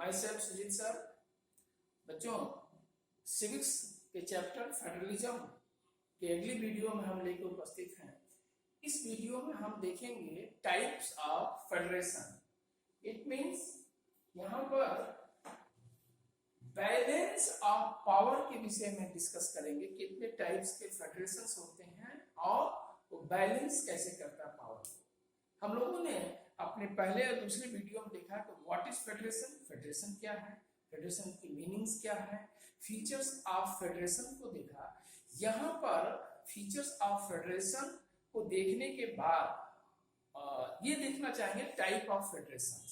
माई self Sujeet sir. बच्चों, civics के chapter federalism के अगली वीडियो में हम लेकर उपस्थित हैं। इस वीडियो में हम देखेंगे types of federation. It means यहाँ पर बैलेंस ऑफ पावर के विषय में डिस्कस करेंगे। कितने टाइप्स के फेडरेशंस होते हैं और वो बैलेंस कैसे करता है पावर को। हम लोगों ने अपने पहले और दूसरे वीडियो में देखा कि व्हाट इज फेडरेशन, फेडरेशन क्या है, फेडरेशन की मीनिंग्स क्या है, फीचर्स ऑफ फेडरेशन को देखा। यहाँ पर फीचर्स ऑफ फेडरेशन को देखने के बाद ये देखना चाहेंगे टाइप ऑफ फेडरेशन।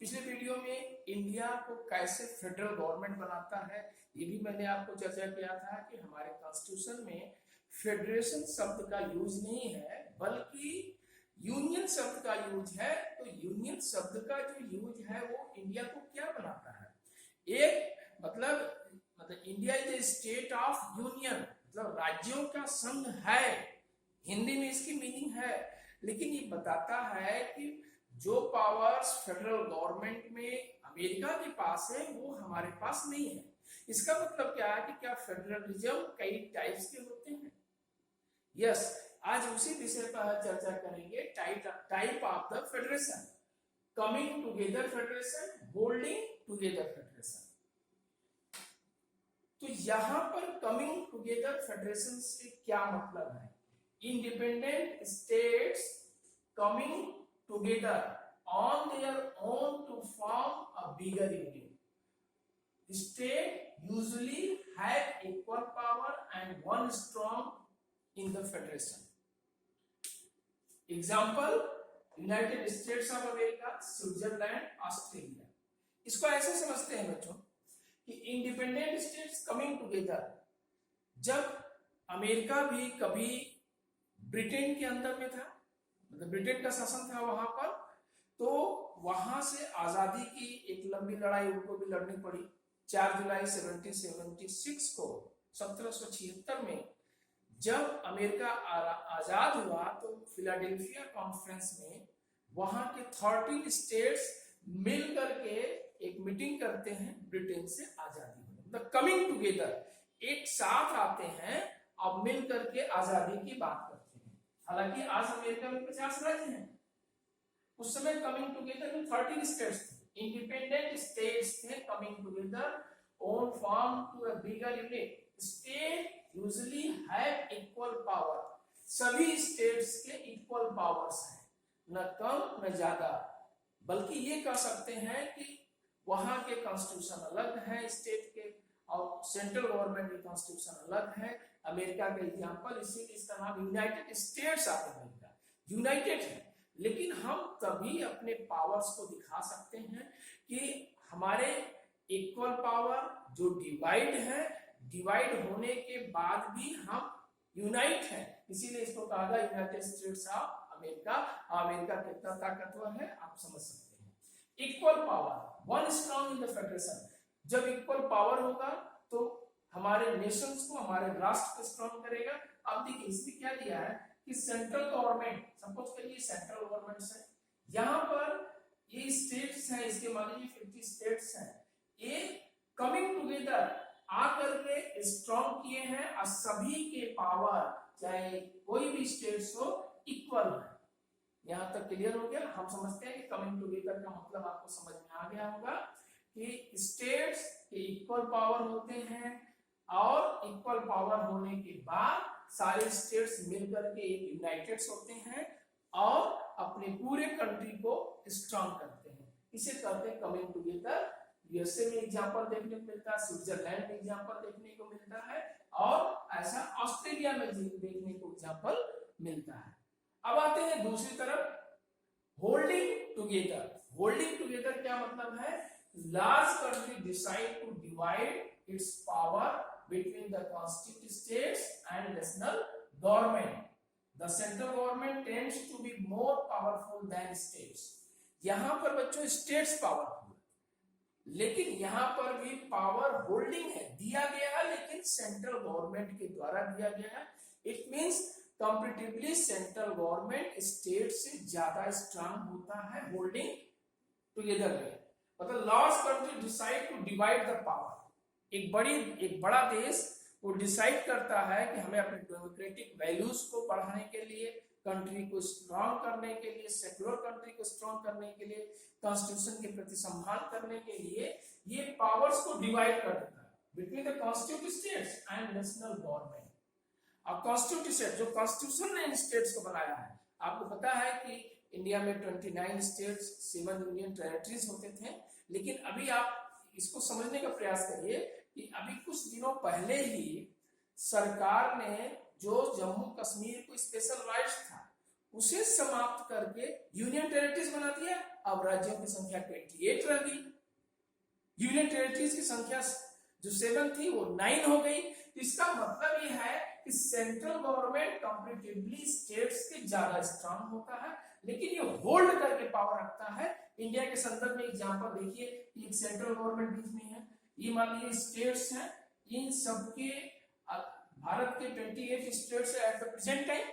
पिछले वीडियो में इंडिया को कैसे फेडरल गवर्नमेंट बनाता है ये भी मैंने आपको चर्चा किया था कि हमारे कॉन्स्टिट्यूशन में फेडरेशन शब्द का यूज नहीं है बल्कि यूनियन शब्द का यूज है। तो यूनियन शब्द का जो यूज है वो इंडिया को क्या बनाता है, एक मतलब India is a state of union, मतलब राज्यों का संघ है, हिंदी में इसकी मीनिंग है। लेकिन ये बताता है कि जो पावर्स फेडरल गवर्नमेंट में अमेरिका के पास है वो हमारे पास नहीं है। इसका मतलब क्या है कि क्या फेडरलिज्म कई टाइप्स के होते हैं। यस, आज उसी विषय पर चर्चा करेंगे, type of the federation, coming together federation, holding together federation. तो यहां पर कमिंग टुगेदर फेडरेशन से क्या मतलब है, independent states coming together on their own to form a bigger union. State usually have equal power and one strong in the federation. Example, United States of America, Switzerland, Australia. इसको ऐसे समझते हैं बच्चों कि इंडिपेंडेंट स्टेट्स कमिंग टुगेदर। जब America भी कभी Britain के अंदर में था, मतलब ब्रिटेन का शासन था वहां पर, तो वहां से आजादी की एक लंबी लड़ाई उनको भी लड़नी पड़ी। 4 जुलाई 1776 को 1776 में जब अमेरिका आजाद हुआ तो फिलाडेल्फिया कॉन्फ्रेंस में वहां के 13 स्टेट्स मिल करके एक मीटिंग करते हैं ब्रिटेन से आजादी होने, मतलब कमिंग टुगेदर, एक साथ आते हैं और मिल करके आजादी की बात करते हैं। हालांकि आज अमेरिका में 50 राज्य हैं, उस समय कमिंग टुगेदर में 13 स्टेट्स थे, इंडिपेंडेंट स्टेट्स थे coming together on form to a bigger unit. State usually have equal power, सभी स्टेट्स के इक्वल पावर्स हैं, न कम न ज्यादा, बल्कि ये कह सकते हैं कि वहां के कॉन्स्टिट्यूशन अलग है स्टेट के और सेंट्रल गवर्नमेंट की कॉन्स्टिट्यूशन अलग है। अमेरिका का एग्जांपल, इसीलिए इसका नाम United states of America, United है। लेकिन हम तभी अपने पावर्स को दिखा सकते हैं कि हमारे इक्वल पावर जो डिवाइड है, डिवाइड होने के बाद भी हम यूनाइट हैं, इसीलिए इसको कहा गया United states of America. America कितना ताकतवर है आप समझ सकते हैं। Equal power, one strong in the federation. जब इक्वल पावर होगा तो हमारे नेशंस को, हमारे राष्ट्र को स्ट्रॉन्ग करेगा। अब देखिए इसमें क्या दिया है कि सेंट्रल गवर्नमेंट, सपोज करिए सेंट्रल गवर्नमेंट है, यहाँ पर ये स्टेट्स हैं, इसके मान लीजिए 50 स्टेट्स हैं, ये कमिंग टुगेदर आकर के स्ट्रॉन्ग किए हैं और सभी के पावर चाहे कोई भी स्टेट्स हो इक्वल है। यहाँ तक क्लियर हो गया। हम समझते हैं कि कमिंग टुगेदर का मतलब आपको समझ में आ गया होगा कि स्टेट्स के इक्वल पावर होते हैं और इक्वल पावर होने के बाद सारे स्टेट्स मिलकर के एक यूनाइटेड होते हैं और अपने पूरे कंट्री को स्ट्रॉन्ग करते हैं। इसे कहते हैं कमिंग टुगेदर। यूएसए में एग्जांपल देखने को मिलता है, स्विट्जरलैंड में एग्जांपल देखने को मिलता है और ऐसा ऑस्ट्रेलिया में देखने को एग्जांपल मिलता है। अब आते हैं दूसरी तरफ, होल्डिंग टुगेदर। होल्डिंग टुगेदर क्या मतलब है, large country decide to divide its power between the constituent states and national government. The central government tends to be more powerful than states. यहां पर बच्चों स्टेट्स पावरफुल, लेकिन यहां पर भी पावर होल्डिंग है, दिया गया है, लेकिन सेंट्रल गवर्नमेंट के द्वारा दिया गया है। It means comparatively central government state से ज्यादा स्ट्रांग होता है होल्डिंग टुगेदर में। मतलब large country decide to divide the power. एक बड़ा देश वो डिसाइड करता है कि हमें अपने डेमोक्रेटिक वैल्यूज को बढ़ाने के लिए, कंट्री को स्ट्रांग करने के लिए, सेक्युलर कंट्री को स्ट्रांग करने के लिए, कॉन्स्टिट्यूशन के प्रति सम्मान करने के लिए ये पावर्स को डिवाइड कर देता है between the constitutive states and national government. और कॉन्स्टिट्यूटिव स्टेट, जो कॉन्स्टिट्यूशन ने इन स्टेट्स को बनाया है, आपको पता है कि इंडिया में 29 स्टेट्स, 7 यूनियन टेरिटरीज होते थे, लेकिन अभी आप इसको समझने का प्रयास करिए कि अभी कुछ दिनों पहले ही सरकार ने जो जम्मू कश्मीर को स्पेशल राइट्स था उसे समाप्त करके यूनियन टेरिटरीज बना दिया। अब राज्यों की संख्या 28 रह गई, यूनियन टेरिटरीज की संख्या जो 7 थी वो 9 हो गई। इसका मतलब ये है कि सेंट्रल गवर्नमेंट कंपैरेटिवली स्टेट्स के ज्यादा स्ट्रांग होता है, लेकिन ये होल्ड करके पावर रखता है। इंडिया के संदर्भ में एग्जांपल देखिए, एक सेंट्रल गवर्नमेंट बीच में है, ये मान लीजिए स्टेट्स हैं, इन सबके भारत के 28 states at the present time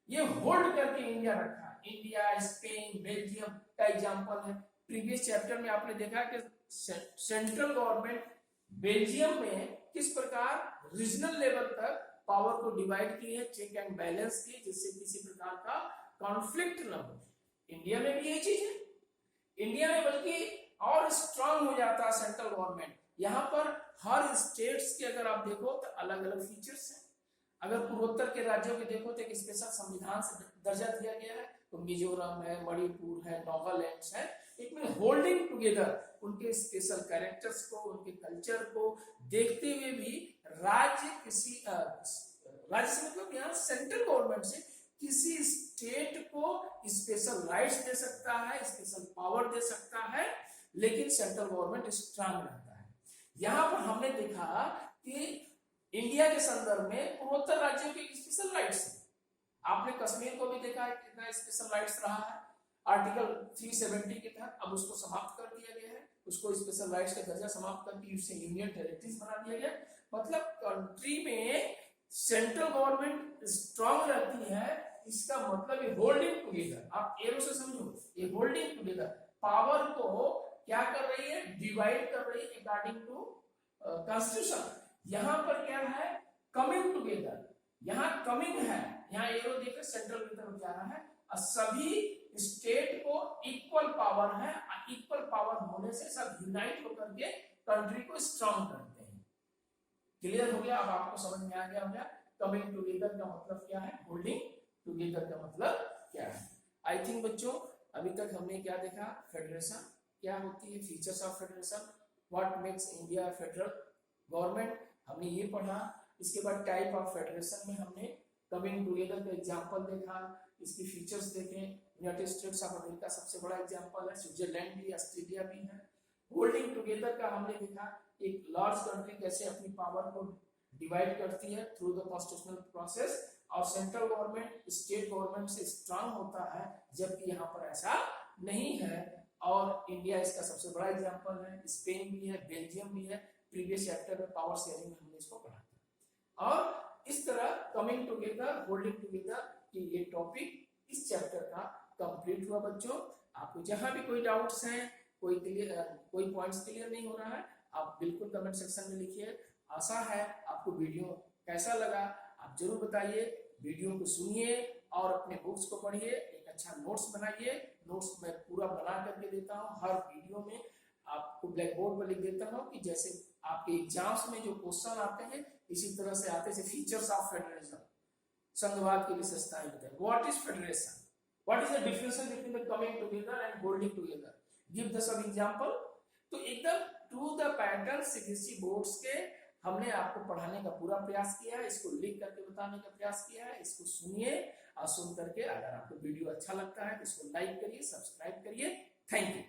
ये होल्ड करके इंडिया रखा है। इंडिया, स्पेन, बेल्जियम का एग्जांपल है। प्रीवियस चैप्टर में आपने देखा कि सेंट्रल गवर्नमेंट बेल्जियम में किस प्रकार रीजनल लेवल तक पावर को डिवाइड की है, चेक एंड बैलेंस की, जिससे किसी प्रकार का कॉन्फ्लिक्ट न हो। इंडिया में भी यही चीज है, इंडिया में बल्कि और स्ट्रांग हो जाता है सेंट्रल गवर्नमेंट। यहाँ पर हर स्टेट्स के अगर आप देखो तो अलग अलग फीचर्स हैं। अगर पूर्वोत्तर के राज्यों के देखो तो एक स्पेशल संविधान से दर्जा दिया गया है, तो मिजोरम है, मणिपुर है, नागालैंड है, इट मीन होल्डिंग टुगेदर उनके स्पेशल कैरेक्टर्स को, उनके कल्चर को देखते हुए भी राज्य किसी राज्य से मतलब यहाँ सेंट्रल गवर्नमेंट से किसी स्टेट को स्पेशल राइट्स दे सकता है, स्पेशल पावर दे सकता है, लेकिन सेंट्रल गवर्नमेंट स्ट्रांग रहता है। यहाँ पर हमने देखा कि इंडिया के संदर्भ में पूर्वोत्तर राज्यों के स्पेशल राइट्स हैं। आपने कश्मीर को भी देखा है कितना स्पेशल राइट्स रहा है आर्टिकल 370 के तहत, अब उसको समाप्त कर दिया गया है, उसको स्पेशल राइट्स का दर्जा समाप्त करके उसे यूनियन टेरिटरीज बना दिया गया। मतलब कंट्री में सेंट्रल गवर्नमेंट स्ट्रांग रहती है, इसका मतलब ये होल्डिंग टुगेदर, आप एरो से समझो, ये होल्डिंग टुगेदर पावर को क्या कर रही है, डिवाइड कर रही है अकॉर्डिंग टू कॉन्स्टिट्यूशन। यहाँ पर क्या है, कमिंग टुगेदर, यहाँ कमिंग है, यहाँ एरो देखकर सेंट्रल की तरफ जा रहा है, और सभी स्टेट को इक्वल पावर है, इक्वल पावर होने से सब यूनाइट होकर के कंट्री को स्ट्रांग करते हैं। क्लियर हो गया? अब आपको समझ में आ गया होगा कमिंग टुगेदर का मतलब क्या है, होल्डिंग टुगेदर का मतलब क्या है। आई थिंक बच्चों अभी तक हमने क्या देखा, फेडरेशन क्या होती है, features of federation, what makes India federal government, हमने ये पढ़ा। इसके बाद टाइप ऑफ फेडरेशन में हमने कमिंग टुगेदर का एग्जांपल देखा, इसकी फीचर्स देखे। यूनाइटेड स्टेट्स ऑफ अमेरिका सबसे बड़ा एग्जांपल है, स्विट्जरलैंड भी, ऑस्ट्रेलिया भी है। होल्डिंग टुगेदर का हमने देखा, एक लार्ज कंट्री कैसे अपनी पावर को डिवाइड करती है थ्रू द कॉन्स्टिट्यूशनल प्रोसेस, और सेंट्रल गवर्नमेंट स्टेट गवर्नमेंट से स्ट्रांग होता है, जबकि यहाँ पर ऐसा नहीं है। और इंडिया इसका सबसे बड़ा एग्जांपल है, स्पेन भी है, बेल्जियम भी है। प्रीवियस चैप्टर में पावर शेयरिंग में हमने इसको पढ़ा था। और इस तरह कमिंग टुगेदर, होल्डिंग टुगेदर की ये टॉपिक इस चैप्टर का कंप्लीट हुआ। बच्चों आपको जहां भी कोई डाउट्स हैं, कोई पॉइंट्स क्लियर नहीं हो रहा है, आप बिल्कुल कमेंट सेक्शन में लिखिए। आशा है आपको वीडियो कैसा लगा आप जरूर बताइए। वीडियो को सुनिए और अपने बुक्स को पढ़िए, एक अच्छा नोट्स बनाइए। नोट्स मैं पूरा बना करके देता हूँ, हर वीडियो में आपको ब्लैक बोर्ड पर लिख देता हूँ कि जैसे आपके एग्जाम्स में जो क्वेश्चन आते हैं इसी तरह से आते हैं। फीचर्स ऑफ फेडरलिज्म, संघवाद की विशेषताएं बताएं, what is federation, what is the difference between the coming together and holding together, give the sub example. तो एकदम to the pattern CBSE boards के हमने आपको पढ़ाने का पूरा प्रयास किया है, इसको लिख करके बताने का प्रयास किया है। इसको सुनिए और सुन करके अगर आपको वीडियो अच्छा लगता है तो इसको लाइक करिए, सब्सक्राइब करिए। Thank you.